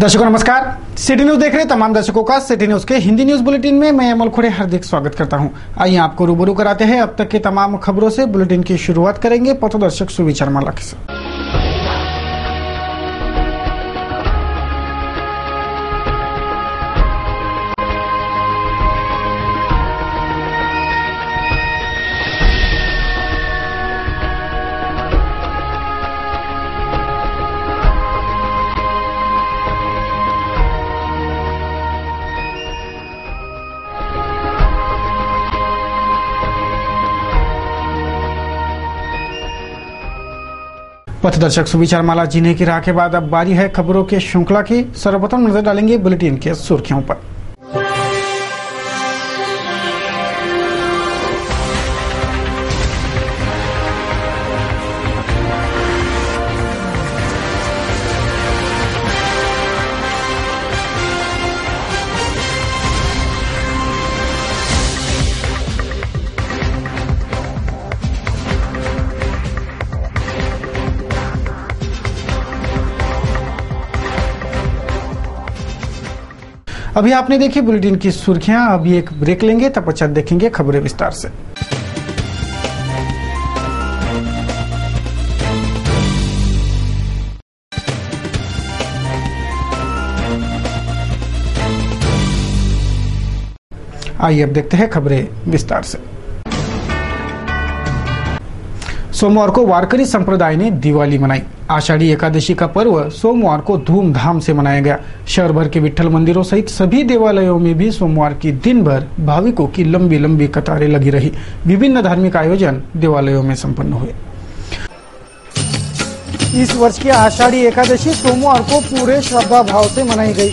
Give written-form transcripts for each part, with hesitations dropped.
दर्शकों नमस्कार। City news देख रहे तमाम दर्शकों का सिटी न्यूज के हिंदी न्यूज बुलेटिन में मैं अमल खोड़े हार्दिक स्वागत करता हूं। आइए आपको रूबरू कराते हैं अब तक के तमाम खबरों से। बुलेटिन की शुरुआत करेंगे पथदर्शक सुविचार माला के साथ। पथदर्शक सुविचार माला जीने की राह के बाद अब बारी है खबरों के श्रृंखला की। सर्वप्रथम नजर डालेंगे बुलेटिन के सुर्खियों पर। अभी आपने देखी बुलेटिन की सुर्खियां। अभी एक ब्रेक लेंगे, तब पश्चात देखेंगे खबरें विस्तार से। आइए अब देखते हैं खबरें विस्तार से। सोमवार को वारकरी संप्रदाय ने दिवाली मनाई। आषाढ़ी एकादशी का पर्व सोमवार को धूमधाम से मनाया गया। शहर भर के विठ्ठल मंदिरों सहित सभी देवालयों में भी सोमवार की दिन भर भाविकों की लंबी लंबी कतारें लगी रही। विभिन्न धार्मिक आयोजन देवालयों में संपन्न हुए। इस वर्ष की आषाढ़ी एकादशी सोमवार को पूरे श्रद्धा भाव से मनाई गई।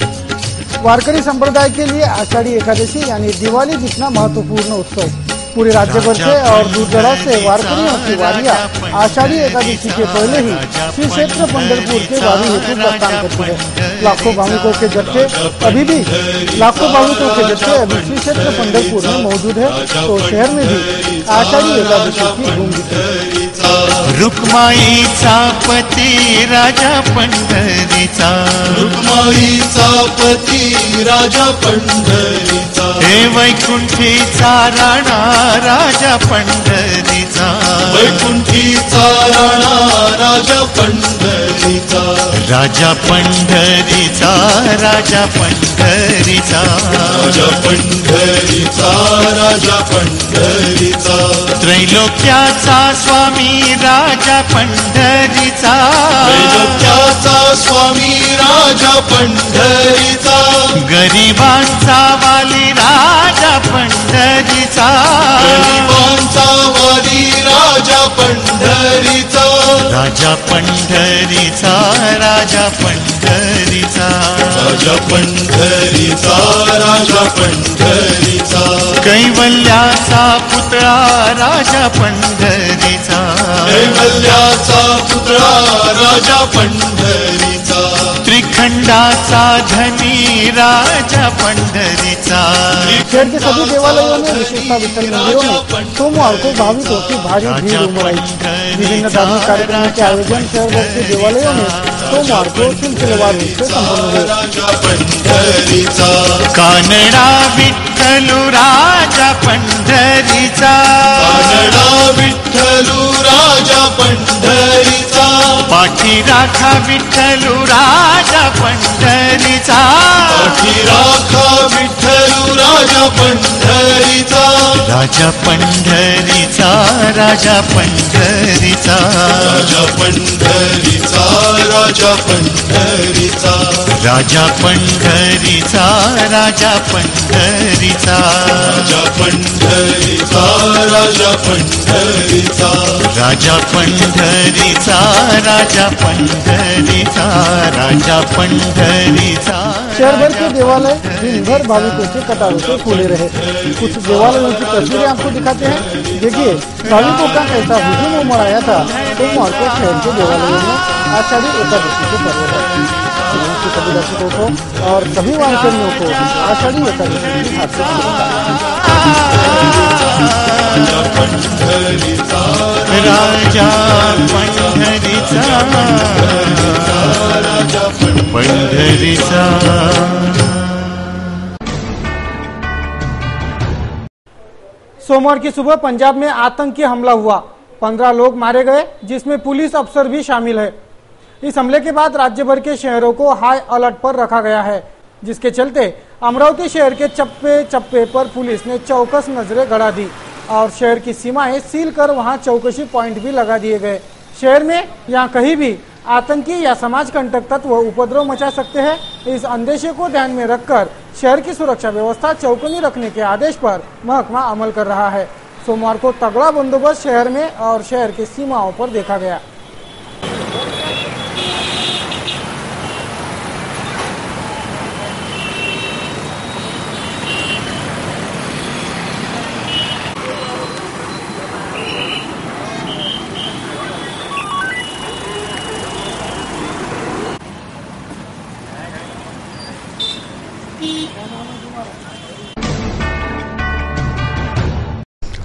वारकरी संप्रदाय के लिए आषाढ़ी एकादशी यानी दिवाली जितना महत्वपूर्ण उत्सव। पूरे राज्य भर से और दूर दराज से वारकरियों की वारियां आषाढ़ी एकादशी के पहले ही श्री क्षेत्र पंढरपुर के वारी हेतु प्रस्थान करती है। लाखों भाविकों के जत्थे अभी श्री क्षेत्र पंढरपुर में मौजूद है, तो शहर में भी आषाढ़ी एकादशी की धूम दिखी। रुक्माईचा पती राजा पंढरीचा, रुक्माईचा पती राजा पंढरीचा, हे वैकुंठीचा राणा राजा पंढरीचा, वैकुंठीचा राणा राजा पंढरीचा, राजा पंढरीचा, राजा पंढरीचा, राजा पंढरीचा, राजा पंढरीचा, त्रैलोक्याचा स्वामी राजा पंढरीचा, त्रैलोक्याचा स्वामी राजा पंढरीचा, गरिबांचा वाली राजा पंढरीचा, गरिबांचा वाली राजा पंढरीचा, राजा पंढरीचा, राजा पंढरीचा, राजा पंढरीचा, राजा पंढरीचा, कैवल्याचा पुतळा राजा पंढरीचा, कैवल्याचा पुतळा राजा पंढरीचा, त्रिखंडाचा धनी राजा पंढरीचा। शहर के सभी देवालयों में विशेषता विठ्ठल मंदिरों में सोमवार को भाविकों की भारी भीड़ उमड़ आई। विभिन्न धार्मिक कार्यक्रमों के आयोजन शहर भर के देवालयों में सोमवार को सिलसिलेवार रूप से संपन्न हुए। कानडा विठ्ठलू राजा पंढरीचा, कानडा विठ्ठलू राजा पंढरीचा, पाठी राखा विठ्ठलू राजा पंढरीचा, पाठी राखा विठ्ठलू राजा पंढरीचा, राजा पंढरीचा, राजा पंढरीचा, राजा पंढरीचा, राजा पंढरीचा, राजा पंढरीचा, राजा पंढरीचा, राजा पंढरीचा, राजा पंढरीचा, राजा पंढरीचा, राजा पंढरीचा, राजा पंढरीचा। शहर भर के देवालय दिन भर भाविकों से कतारों से फूले रहे। कुछ देवालयों की तस्वीरें आपको दिखाते हैं। देखिए भाविकों का कैसा हुजूम उमड़ आया था सोमवार को शहर के देवालयों में आषाढ़ी एकादशी के पर्व पर। सभी दर्शकों को और सभी वारकरियों को आषाढ़ी एकादशी की हार्दिक शुभकामनाएं। राजा पंढरीचा, पंढरीचा पंढरीचा। सोमवार की सुबह पंजाब में आतंकी हमला हुआ, 15 लोग मारे गए, जिसमें पुलिस अफसर भी शामिल है। इस हमले के बाद राज्य भर के शहरों को हाई अलर्ट पर रखा गया है, जिसके चलते अमरावती शहर के चप्पे चप्पे पर पुलिस ने चौकस नजरें गड़ा दी और शहर की सीमाएं सील कर वहां चौकसी पॉइंट भी लगा दिए गए। शहर में यहाँ कहीं भी आतंकी या समाज कंटक तत्व उपद्रव मचा सकते हैं, इस अंदेशे को ध्यान में रखकर शहर की सुरक्षा व्यवस्था चौकन्नी रखने के आदेश पर महकमा अमल कर रहा है। सोमवार को तगड़ा बंदोबस्त शहर में और शहर की सीमाओं पर देखा गया।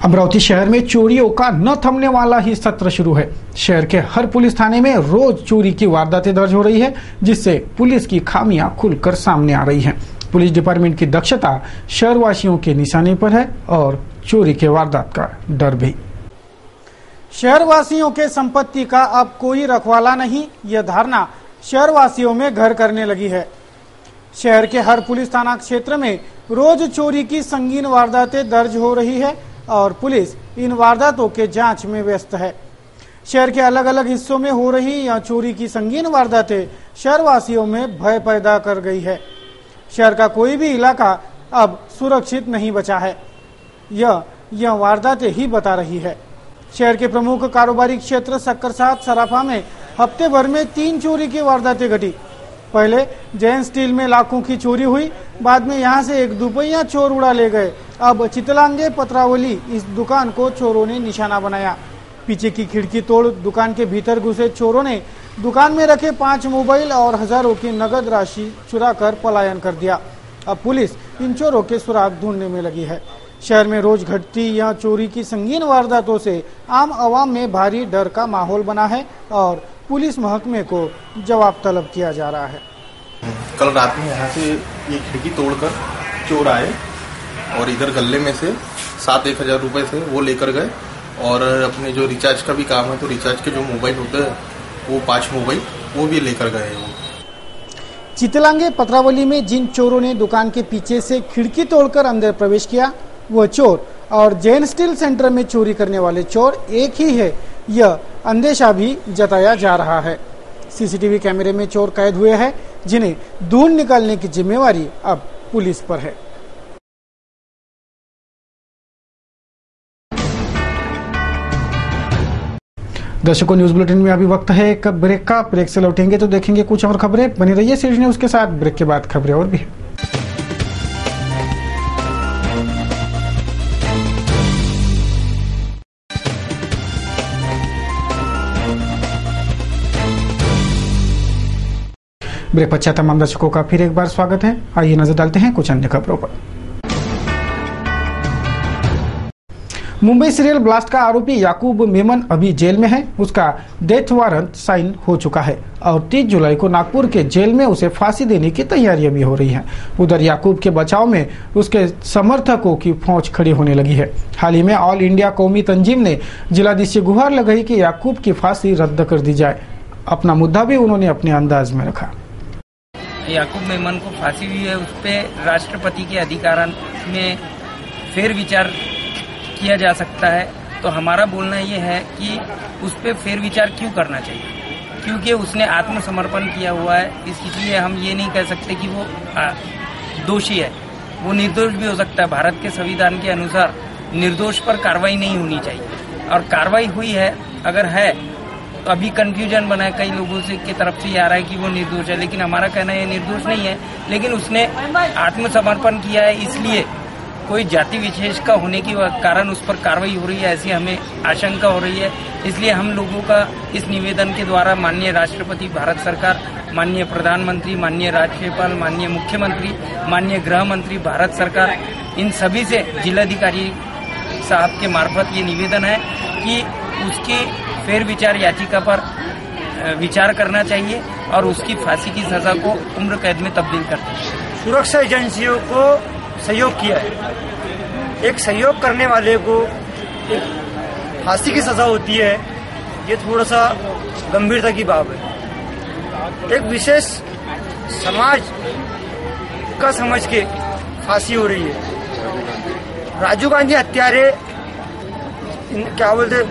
अमरावती शहर में चोरियों का न थमने वाला ही सत्र शुरू है। शहर के हर पुलिस थाने में रोज चोरी की वारदातें दर्ज हो रही है, जिससे पुलिस की खामियां खुलकर सामने आ रही हैं। पुलिस डिपार्टमेंट की दक्षता शहरवासियों के निशाने पर है और चोरी के वारदात का डर भी। शहरवासियों के संपत्ति का अब कोई रखवाला नहीं, यह धारणा शहरवासियों में घर करने लगी है। शहर के हर पुलिस थाना क्षेत्र में रोज चोरी की संगीन वारदातें दर्ज हो रही है और पुलिस इन वारदातों के जांच में व्यस्त है। शहर के अलग अलग हिस्सों में हो रही यह चोरी की संगीन वारदातें शहरवासियों में भय पैदा कर गई है। शहर का कोई भी इलाका अब सुरक्षित नहीं बचा है, यह वारदातें ही बता रही है। शहर के प्रमुख कारोबारी क्षेत्र सक्करसाद सराफा में हफ्ते भर में 3 चोरी की वारदातें घटी। पहले जैन स्टील में लाखों की चोरी हुई, बाद में यहां से एक दुपहिया चोर उड़ा ले गए। अब चितलांगे पत्रावली इस दुकान को चोरों ने निशाना बनाया। पीछे की खिड़की तोड़ दुकान के भीतर घुसे चोरों ने दुकान में रखे 5 मोबाइल और हजारों की नगद राशि चुराकर पलायन कर दिया। अब पुलिस इन चोरों के सुराग ढूंढने में लगी है। शहर में रोज घटती यह चोरी की संगीन वारदातों से आम आवाम में भारी डर का माहौल बना है और पुलिस महकमे को जवाब तलब किया जा रहा है। कल रात में यहाँ से ये खिड़की तोड़कर चोर आए और इधर गले में से 7-1 रुपए से वो लेकर गए और अपने जो रिचार्ज का भी काम है तो रिचार्ज के जो मोबाइल होते हैं वो 5 मोबाइल वो भी लेकर गए हैं। चितलांगे पत्रावली में जिन चोरों ने दुकान के पीछे से खिड़की तोड़कर अंदर प्रवेश किया, वो चोर और जैन स्टील सेंटर में चोरी करने वाले चोर एक ही है, यह अंदेशा भी जताया जा रहा है। सीसीटीवी कैमरे में चोर कैद हुए हैं, जिन्हें ढूंढ निकालने की जिम्मेवारी अब पुलिस पर है। दर्शकों, न्यूज बुलेटिन में अभी वक्त है एक ब्रेक का। ब्रेक से लौटेंगे तो देखेंगे कुछ और खबरें। बनी रहिए सिटी न्यूज के साथ। ब्रेक के बाद खबरें और भी है। ब्रेक पश्चात तमाम दर्शकों का फिर एक बार स्वागत है। आइए नजर डालते हैं कुछ अन्य खबरों पर। मुंबई सीरियल ब्लास्ट का आरोपी याकूब मेमन अभी जेल में है। उसका डेथ वारंट साइन हो चुका है और 30 जुलाई को नागपुर के जेल में उसे फांसी देने की तैयारियां भी हो रही हैं। उधर याकूब के बचाव में उसके समर्थकों की फौज खड़ी होने लगी है। हाल ही में ऑल इंडिया कौमी तंजीम ने जिलाधीश से गुहार लगाई कि याकूब की फांसी रद्द कर दी जाए। अपना मुद्दा भी उन्होंने अपने अंदाज में रखा। याकूब मेमन को फांसी हुई है, उस पर राष्ट्रपति के अधिकार में फेर विचार किया जा सकता है। तो हमारा बोलना ये है कि उस पर फेर विचार क्यों करना चाहिए, क्योंकि उसने आत्मसमर्पण किया हुआ है। इसलिए हम ये नहीं कह सकते कि वो दोषी है, वो निर्दोष भी हो सकता है। भारत के संविधान के अनुसार निर्दोष पर कार्रवाई नहीं होनी चाहिए और कार्रवाई हुई है। अगर है तो अभी कंफ्यूजन बना है, कई लोगों से की तरफ से आ रहा है कि वो निर्दोष है, लेकिन हमारा कहना है निर्दोष नहीं है। लेकिन उसने आत्मसमर्पण किया है, इसलिए कोई जाति विशेष का होने के कारण उस पर कार्रवाई हो रही है, ऐसी हमें आशंका हो रही है। इसलिए हम लोगों का इस निवेदन के द्वारा माननीय राष्ट्रपति भारत सरकार, माननीय प्रधानमंत्री, माननीय राज्यपाल, माननीय मुख्यमंत्री, माननीय गृह मंत्री भारत सरकार, इन सभी से जिलाधिकारी साहब के मार्फत ये निवेदन है कि उसकी फेर विचार याचिका पर विचार करना चाहिए और उसकी फांसी की सजा को उम्र कैद में तब्दील करना चाहिए। सुरक्षा एजेंसियों को सहयोग किया है, एक सहयोग करने वाले को एक फांसी की सजा होती है, ये थोड़ा सा गंभीरता की बात है। एक विशेष समाज का समझ के फांसी हो रही है। राजीव गांधी हत्यारे क्या बोलते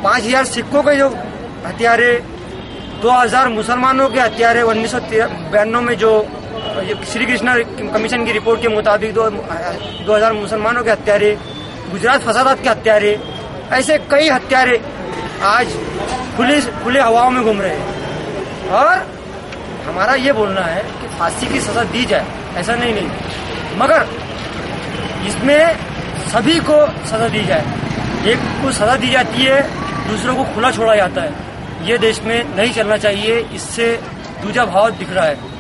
5000 सिखों के जो हत्यारे, 2000 मुसलमानों के हत्यारे, 1992 में जो श्री कृष्णा कमीशन की रिपोर्ट के मुताबिक 2000 मुसलमानों के हत्यारे, गुजरात फसादात के हत्यारे, ऐसे कई हत्यारे आज खुले हवाओं में घूम रहे हैं। और हमारा ये बोलना है कि फांसी की सजा दी जाए, ऐसा नहीं, मगर इसमें सभी को सजा दी जाए। एक को सजा दी जाती है, दूसरों को खुला छोड़ा जाता है। ये देश में नहीं चलना चाहिए, इससे दूजा भाव दिख रहा है।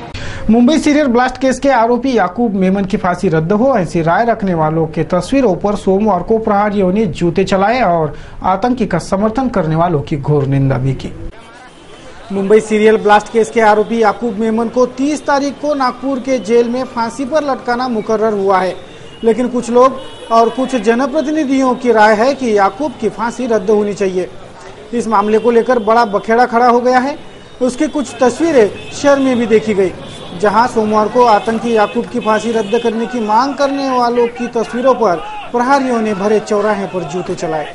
मुंबई सीरियल ब्लास्ट केस के आरोपी याकूब मेमन की फांसी रद्द हो, ऐसी राय रखने वालों के तस्वीरों पर सोमवार को प्रहारियों ने जूते चलाए और आतंकी का समर्थन करने वालों की घोर निंदा भी की। मुंबई सीरियल ब्लास्ट केस के आरोपी याकूब मेमन को 30 तारीख को नागपुर के जेल में फांसी पर लटकाना मुकर्रर हुआ है, लेकिन कुछ लोग और कुछ जनप्रतिनिधियों की राय है कि याकूब की फांसी रद्द होनी चाहिए। इस मामले को लेकर बड़ा बखेड़ा खड़ा हो गया है। उसकी कुछ तस्वीरें शहर में भी देखी गई, जहां सोमवार को आतंकी याकूब की फांसी रद्द करने की मांग करने वालों की तस्वीरों पर प्रहारियों ने भरे चौराहे पर जूते चलाए।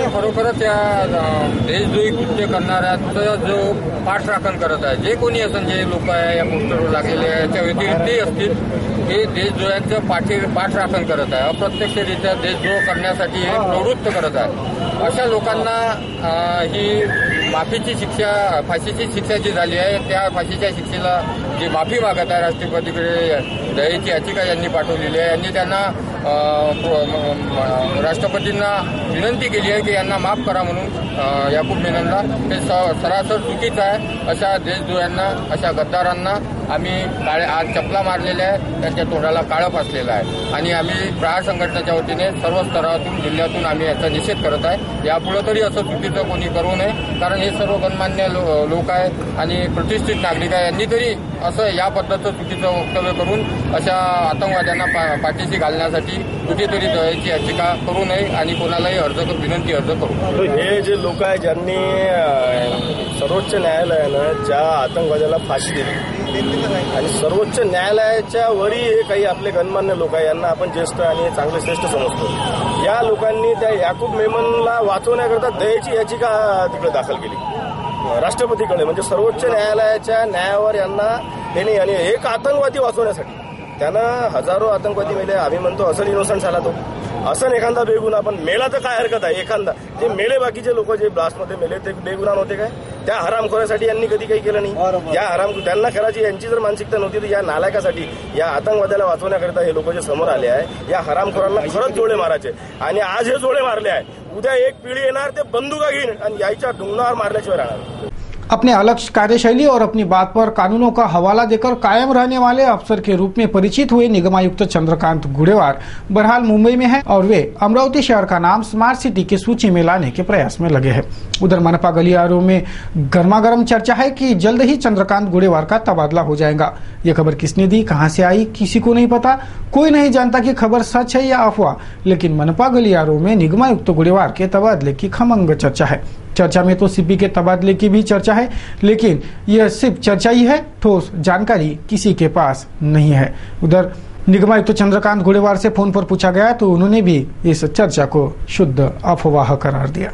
खरोखरच या देशद्रोही कृत्य करणाऱ्याचं जो पाठराखण करत आहे, जे कोणी असं जे लोक आहे या पोस्टरवर लागलेले आहे, याच्या व्यतिरिक्तही असतील, हे देशद्रोहाचं पाठराखण करत आहे, अप्रत्यक्षरित्या देशद्रोह करण्यासाठी हे प्रवृत्त करत आहे। अशा लोकांना ही माफीची शिक्षा, फाशीची शिक्षा जी झाली आहे, त्या फाशीच्या शिक्षेला जी माफी मागत आहे राष्ट्रपतीकडे दयेची याचिका यांनी पाठवलेली आहे। यांनी त्यांना राष्ट्रपतींना विनंती केली आहे की यांना माफ करा म्हणून याकूब मेमनला। ते सरासर चुकीचं आहे। अशा देशद्रोह्यांना, अशा गद्दारांना आम्ही आज चपला मारलेल्या आहे, त्यांच्या तोंडाला काळं फासलेलं आहे आणि आम्ही प्रहार संघटनेच्या वतीने सर्व स्तरातून, जिल्ह्यातून आम्ही याचा निषेध करत आहे। यापुढे तरी असं चुकीचं कोणी करू नये, कारण हे सर्व गणमान्य लोक आहेत आणि प्रतिष्ठित नागरिक आहे। यांनी तरी असं या पद्धतीचं चुकीचं वक्तव्य करून अशा आतंकवाद्यांना पाठीशी घालण्यासाठी कुठेतरी दयेची याचिका करू नये आणि कोणालाही विनंती अर्ज करू। हे जे लोक आहेत ज्यांनी सर्वोच्च न्यायालयानं ज्या आतंकवाद्याला फाशी दिली आणि सर्वोच्च न्यायालयाच्या वरी हे काही आपले गणमान्य लोक आहे, यांना आपण ज्येष्ठ आणि चांगले श्रेष्ठ समजतो। या लोकांनी त्या याकूब मेमनला वाचवण्याकरता दयेची याचिका तिकडे दाखल केली राष्ट्रपतीकडे, म्हणजे सर्वोच्च न्यायालयाच्या न्यायावर यांना त्यांनी आणि एक आतंकवादी वाचवण्यासाठी त्यानं हजारो आतंकवादी मेले। आम्ही म्हणतो असं इनोसंट झाला तो, असं एखादा बेगुन्हा, पण मेला तर काय हरकत आहे? एखादा जे मेले, बाकीचे लोक जे ब्लास्टमध्ये मेले ते बेगुन्हा नव्हते काय? त्या हरामखोरासाठी यांनी कधी काही केलं नाही। या त्यांना करायची यांची जर मानसिकता नव्हती तर या नालायकासाठी, या आतंकवाद्याला वाचवण्याकरता हे लोक जे समोर आले आहे, या हरामखोरांना खरंच जोडे मारायचे। आणि आज हे जोडे मारले आहे, उद्या एक पिढी येणार ते बंदुका घेईन आणि याच्या ढुंगणावर मारल्याशिवाय राहणार। अपने अलग कार्यशैली और अपनी बात पर कानूनों का हवाला देकर कायम रहने वाले अफसर के रूप में परिचित हुए निगमायुक्त चंद्रकांत गुड़ेवार बहरहाल मुंबई में हैं और वे अमरावती शहर का नाम स्मार्ट सिटी की सूची में लाने के प्रयास में लगे हैं। उधर मनपा गलियारों में गर्मागर्म चर्चा है कि जल्द ही चंद्रकांत गुड़ेवार का तबादला हो जाएगा। ये खबर किसने दी, कहां से आई, किसी को नहीं पता। कोई नहीं जानता कि खबर सच है या अफवाह, लेकिन मनपा गलियारों में निगमायुक्त गुड़ेवार के तबादले की खमंग चर्चा है। चर्चा में तो सीपी के तबादले की भी चर्चा है, लेकिन यह सिर्फ चर्चा ही है, ठोस जानकारी किसी के पास नहीं है। उधर निगमायुक्त चंद्रकांत गुड़ेवार से फोन पर पूछा गया तो उन्होंने भी इस चर्चा को शुद्ध अफवाह करार दिया।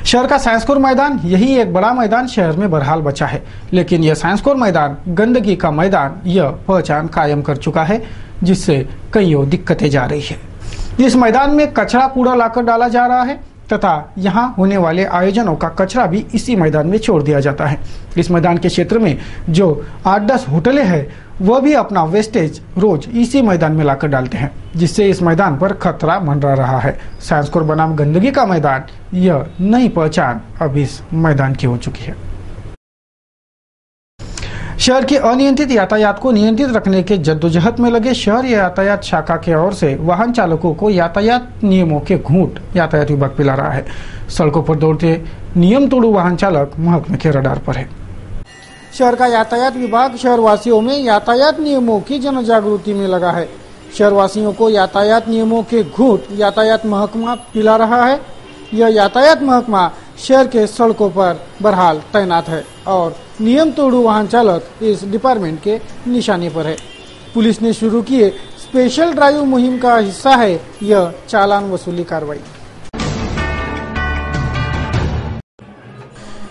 शहर का साइंसकोर मैदान, यही एक बड़ा मैदान शहर में बहरहाल बचा है, लेकिन यह साइंसकोर मैदान गंदगी का मैदान यह पहचान कायम कर चुका है, जिससे कईयों दिक्कतें जा रही है। इस मैदान में कचरा कूड़ा लाकर डाला जा रहा है तथा यहाँ होने वाले आयोजनों का कचरा भी इसी मैदान में छोड़ दिया जाता है। इस मैदान के क्षेत्र में जो 8-10 होटलें हैं वह भी अपना वेस्टेज रोज इसी मैदान में लाकर डालते हैं, जिससे इस मैदान पर खतरा मंडरा रहा है। साइंसकोर बनाम गंदगी का मैदान, यह नई पहचान अब इस मैदान की हो चुकी है। शहर के अनियंत्रित यातायात को नियंत्रित रखने के जद्दोजहद में लगे शहर यातायात शाखा की ओर से वाहन चालकों को यातायात नियमों के घूंट यातायात विभाग पिला रहा है। सड़कों पर दौड़ते नियम तोड़ू वाहन चालक महकमे के रडार पर है। शहर का यातायात विभाग शहरवासियों में यातायात नियमों की जन जागृति में लगा है। शहरवासियों को यातायात नियमों के घूंट यातायात महकमा पिला रहा है। यह यातायात महकमा शहर के सड़कों पर बहरहाल तैनात है और नियम तोड़ू वाहन चालक इस डिपार्टमेंट के निशाने पर है। पुलिस ने शुरू किए स्पेशल ड्राइव मुहिम का हिस्सा है यह चालान वसूली कार्रवाई।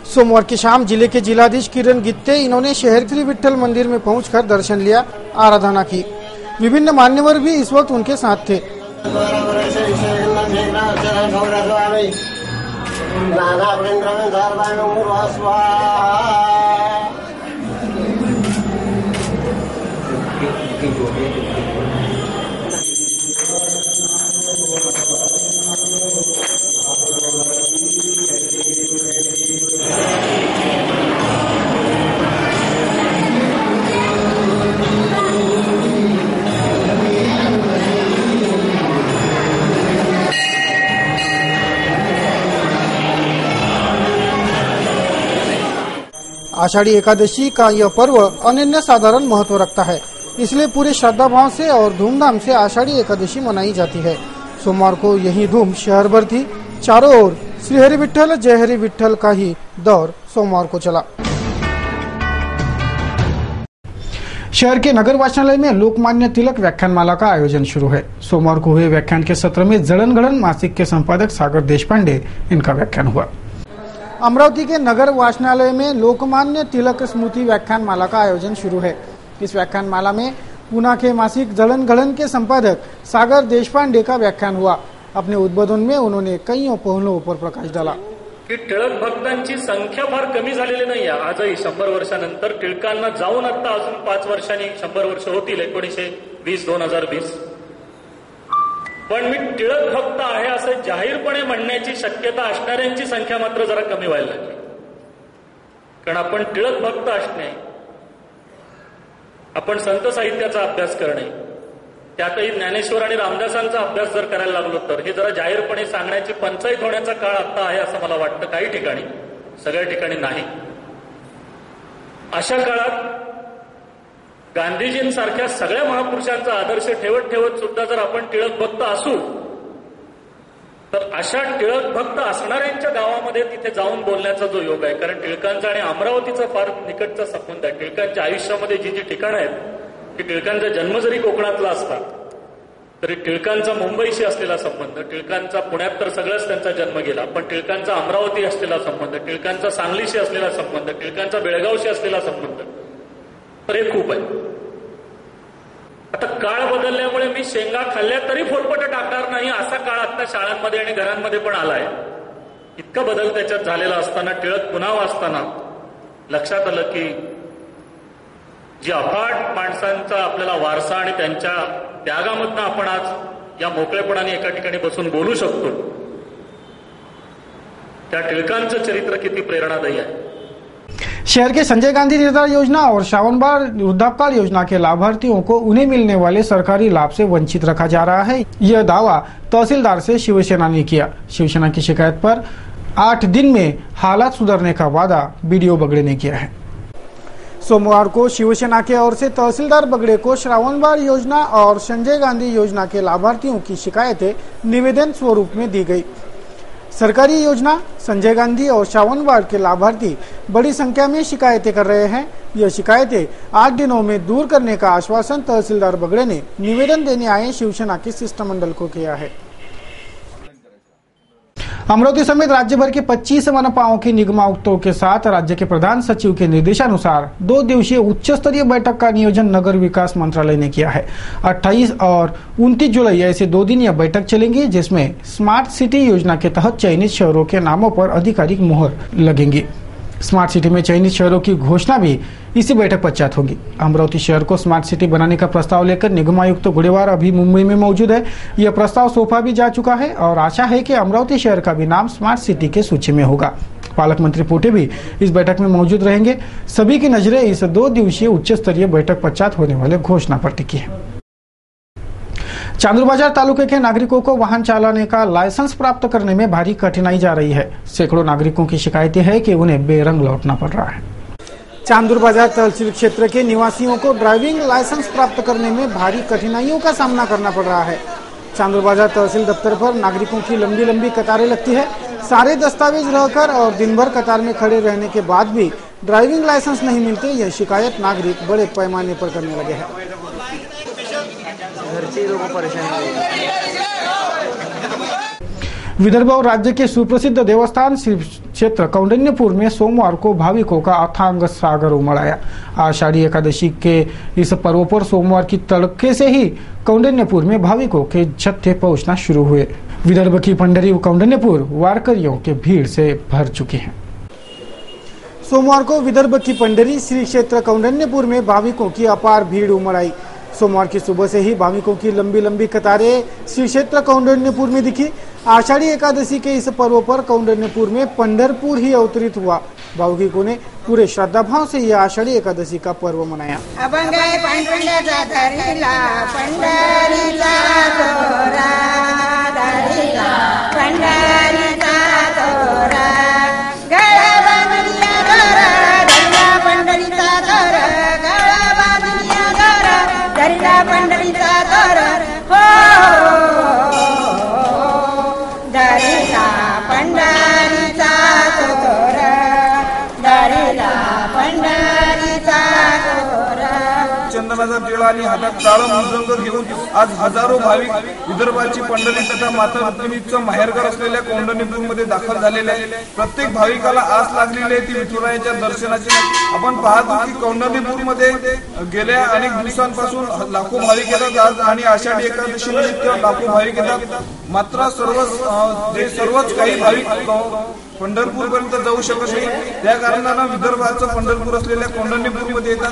सोमवार की शाम जिले के जिलाधीश किरण गित्ते इन्होंने शहर श्री विठल मंदिर में पहुंचकर दर्शन लिया, आराधना की। विभिन्न मान्यवर भी इस वक्त उनके साथ थे। आषाढ़ी एकादशी का यह पर्व अनन्य साधारण महत्व रखता है, इसलिए पूरे श्रद्धा भाव से और धूमधाम से आषाढ़ी एकादशी मनाई जाती है। सोमवार को यही धूम शहर भर थी। चारों ओर श्री हरि विठल जय हरि विठल का ही दौर सोमवार को चला। शहर के नगर वाचनालय में लोकमान्य तिलक व्याख्यानमाला का आयोजन शुरू है। सोमवार को हुए व्याख्यान के सत्र में जड़न गड़न मासिक के संपादक सागर देशपांडे इनका व्याख्यान हुआ। अमरावती के नगर वाचनालय में लोकमान्य तिलक स्मृति व्याख्यानमाला का आयोजन शुरू है। इस व्याख्यानमाला में पुणे के मासिक जड़न गड़न के संपादक सागर देशपांडे का व्याख्यान हुआ। अपने उद्बोधन में उन्होंने कई पहलुओं पर प्रकाश डाला की टिळक भक्तांची संख्या फार कमी झालेली नाही आहे। आजही 100 वर्षानंतर टिळकांना जाऊन आता अजून 5 वर्षांनी 100 वर्ष होतील 1920-2020। पण मी टिळक भक्त आहे असं जाहीरपणे म्हणण्याची शक्यता असणाऱ्यांची संख्या मात्र जरा कमी व्हायला लागली। कारण आपण टिळक भक्त असणे, आपण संत साहित्याचा अभ्यास करणे, त्यातही ज्ञानेश्वर आणि रामदासांचा अभ्यास जर करायला लागलो तर हे जरा जाहीरपणे सांगण्याची पंचायत होण्याचा काळ आता आहे असं मला वाटतं। काही ठिकाणी, सगळ्या ठिकाणी नाही। अशा काळात गांधीजींसारख्या सगळ्या महापुरुषांचा आदर्श ठेवत ठेवत सुद्धा जर आपण टिळक भक्त असू तर अशा टिळक भक्त असणाऱ्यांच्या गावामध्ये तिथे जाऊन बोलण्याचा जो योग आहे, कारण टिळकांचा आणि अमरावतीचा फार निकटचा संबंध आहे। टिळकांच्या आयुष्यामध्ये जी जी ठिकाणं आहेत की टिळकांचा जन्म जरी कोकणातला असला तरी टिळकांचा मुंबईशी असलेला संबंध, टिळकांचा पुण्यात तर सगळंच त्यांचा जन्म गेला, पण टिळकांचा अमरावती असलेला संबंध, टिळकांचा सांगलीशी असलेला संबंध, टिळकांचा बेळगावशी असलेला संबंध तर हे खूप आहे। आता काळ बदलल्यामुळे मी शेंगा खाल्ल्या तरी फोरपट टाकणार नाही असा काळ आता शाळांमध्ये आणि घरांमध्ये पण आलाय। इतका बदल त्याच्यात झालेला असताना टिळक पुन्हा वाचताना लक्षात आलं की जी अफाट माणसांचा आपल्याला वारसा आणि त्यांच्या त्यागामधनं आपण आज या मोकळेपणाने एका ठिकाणी बसून बोलू शकतो, त्या टिळकांचं चरित्र किती प्रेरणादायी आहे। शहर के संजय गांधी निर्धार योजना और श्रावणबार वृद्धापकाल योजना के लाभार्थियों को उन्हें मिलने वाले सरकारी लाभ से वंचित रखा जा रहा है। यह दावा तहसीलदार से शिवसेना ने किया। शिवसेना की शिकायत पर 8 दिन में हालात सुधरने का वादा बीडीओ बगड़े ने किया है। सोमवार को शिवसेना के ओर से तहसीलदार बगड़े को श्रावणबार योजना और संजय गांधी योजना के लाभार्थियों की शिकायतें निवेदन स्वरूप में दी गई। सरकारी योजना, संजय गांधी और श्रावणबार के लाभार्थी बड़ी संख्या में शिकायतें कर रहे हैं। यह शिकायतें 8 दिनों में दूर करने का आश्वासन तहसीलदार बगड़े ने निवेदन देने आए शिवसेना के शिष्टमंडल को किया है। अमरावती समेत राज्य भर के 25 मनपाओं के निगमायुक्तों के साथ राज्य के प्रधान सचिव के निर्देशानुसार 2 दिवसीय उच्च स्तरीय बैठक का नियोजन नगर विकास मंत्रालय ने किया है। 28 और 29 जुलाई ऐसे 2 दिन यह बैठक चलेंगी, जिसमें स्मार्ट सिटी योजना के तहत चयनित शहरों के नामों पर आधिकारिक मुहर लगेंगी। स्मार्ट सिटी में चयनित शहरों की घोषणा भी इसी बैठक पश्चात होगी। अमरावती शहर को स्मार्ट सिटी बनाने का प्रस्ताव लेकर निगमायुक्त गुडेवार अभी मुंबई में मौजूद है। यह प्रस्ताव सौंपा भी जा चुका है और आशा है कि अमरावती शहर का भी नाम स्मार्ट सिटी के सूची में होगा। पालक मंत्री पोटे भी इस बैठक में मौजूद रहेंगे। सभी की नजरें इस 2 दिवसीय उच्च स्तरीय बैठक पश्चात होने वाले घोषणा पर टिकी है। चांदूरबाजार तालुके के नागरिकों को वाहन चलाने का लाइसेंस प्राप्त करने में भारी कठिनाई जा रही है। सैकड़ों नागरिकों की शिकायतें हैं कि उन्हें बेरंग लौटना पड़ रहा है। चांदूरबाजार तहसील क्षेत्र के निवासियों को ड्राइविंग लाइसेंस प्राप्त करने में भारी कठिनाइयों का सामना करना पड़ रहा है। चांदूरबाजार तहसील दफ्तर पर नागरिकों की लंबी लंबी कतारें लगती है। सारे दस्तावेज रहकर और दिन भर कतार में खड़े रहने के बाद भी ड्राइविंग लाइसेंस नहीं मिलते। यह शिकायत नागरिक बड़े पैमाने पर करने लगे हैं। विदर्भ और राज्य के सुप्रसिद्ध देवस्थान श्री क्षेत्र कौंडिन्यपुर में सोमवार को भाविकों का अथांग सागर उमड़ आया। आषाढ़ी एकादशी के इस पर्व पर सोमवार की तड़के से ही कौंडिन्यपुर में भाविकों के जत्थे पहुंचना शुरू हुए। विदर्भ की पंडरी कौंडिन्यपुर वारकरियों के भीड़ से भर चुकी है। सोमवार को विदर्भ की पंडरी श्री क्षेत्र कौंडिन्यपुर में भाविकों की अपार भीड़ उमड़ आई। सोमवार की सुबह से ही भाविकों की लंबी लंबी कतारें श्री क्षेत्र कौंडिन्यपुर में दिखी। आषाढ़ी एकादशी के इस पर्व पर कौंडिन्यपुर में पंढरपुर ही अवतरित हुआ। भाविकों ने पूरे श्रद्धा भाव से यह आषाढ़ी एकादशी का पर्व मनाया। चंदनाचा टिळा आणि हातात टाळं मृदंग घेऊन आज हजारो भाविक विदर्भाची पंढरी तथा माता रुक्मिणीचं माहेरघर असलेल्या कौंडिन्यपूरमध्ये दाखल झालेले आहेत। प्रत्येक भाविकाला आस लागलेली आहे ती विठुरायाच्या दर्शनाची। आपण पाहतो की कौंडिन्यपूरमध्ये गेल्या अनेक दिवसांपासून लाखो भाविक येतात आज आणि आषाढी एकादशी निमित्त लाखो भाविक येतात। मात्र सर्वच काही भाविक पंढरपूर पर्यंत जाऊ शकत नाही। त्या कारणानं विदर्भाचं पंढरपूर असलेल्या कौंडिन्यपूरमध्ये येतात।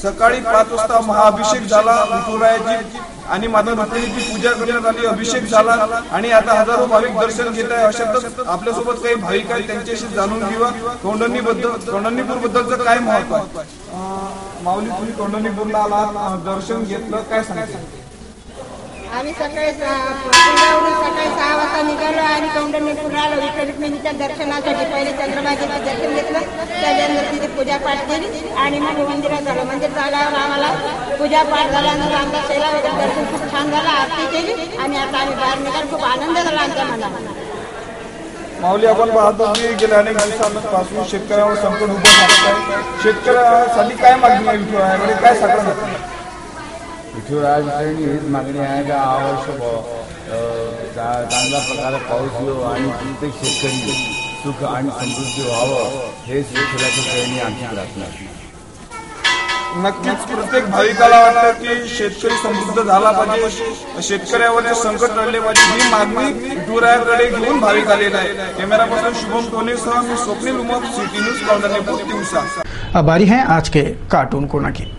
सकाळी 5 वाजता महाअभिषेक झाला विठुरायाची आणि माता रुक्मिणीची पूजा करण्यात आली, अभिषेक झाला आणि आता हजारो भाविक दर्शन घेत आहे। अशातच आपल्यासोबत काही भाविक आहेत, त्यांच्याशी जाणून घेऊया कौंडिन्यपूर बद्दलचं काय महत्व आहे। माऊली, तुम्ही कौंडिन्यपूरला आलात, दर्शन घेतलं, काय सांगता? आम्ही सकाळी 6 वाजता निघालो आणि कौंडिन्यपूरला आलो विठ्ठल रुक्मिणीच्या दर्शनासाठी। पहिले चंद्रभागेचं दर्शन घेतलं, त्याच्यानंतर तिथे पूजापाठ केली आणि मग मंदिरात झालं। मंदिर झाल्यावर आम्हाला पूजापाठ झाल्यानंतर आमचा सेवा वगैरे दर्शन खूप छान झालं, आरती केली आणि आता आम्ही बाहेर निघालो। खूप आनंद झाला आमच्या मनाला। माऊली, आपण पाहतो की गेल्या अनेक दिवसांपासून शेतकऱ्यांवर संकट उभं झालं आहे। शेतकऱ्यांसाठी काय मागणी आहे विठुरायाकडे, काय साकडं जातं? विठुरायाची हीच मागणी आहे का आवश्यक चांगल्या प्रकारे पाऊस येऊ आणि प्रत्येक शेतकरी सुख आणि समृद्धी व्हावं, हे विठुरायाच्या चरणी आमची प्रार्थना आहे। नक्कीच प्रत्येक भाविकाला वाटतं की शेतकरी समृद्ध झाला पाहिजे, शेतकऱ्यावरचे संकट टळले पाहिजे, ही मागणी विठुरायाकडे घेऊन भाविक आलेला आहे। कॅमेरा पर्सन शुभम टोनेसह मी स्वप्नील उमप, सिटी न्यूज कौंडिन्यपूर, दिवसा। अब बारी है आज के कार्टून कोना की।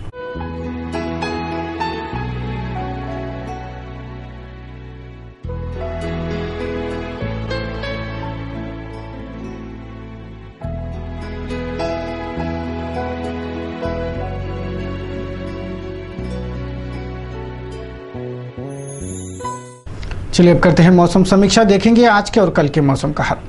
चलिए अब करते हैं मौसम समीक्षा, देखेंगे आज के और कल के मौसम का हाल।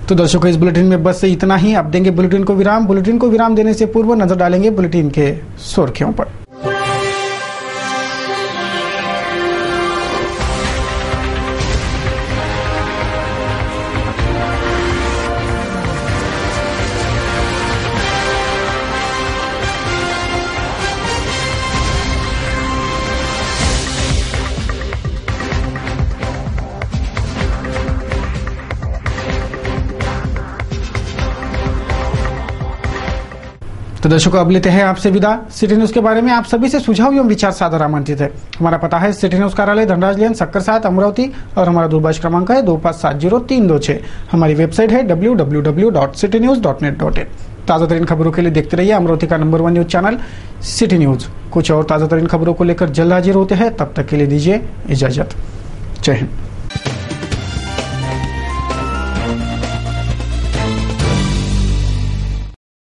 तो दर्शकों, इस बुलेटिन में बस इतना ही। अब देंगे बुलेटिन को विराम। बुलेटिन को विराम देने से पूर्व नजर डालेंगे बुलेटिन के सुर्खियों पर। तो दर्शकों, अब लेते हैं आपसे विदा। सिटी न्यूज के बारे में आप सभी से सुझाव एवं विचार सादर आमंत्रित है। हमारा पता है सिटी न्यूज कार्यालय धनराज लेन सक्कर 7 अमरावती और हमारा दूरभाष क्रमांक है 2570-326। हमारी वेबसाइट है www.citynews.net.in। ताज़ा तरीन खबरों के लिए देखते रहिए अमरावती का number 1 news channel city news. कुछ और ताज़ा तरीन खबरों को लेकर जल्द हाजिर होते हैं, तब तक के लिए दीजिए इजाजत। जय हिंद।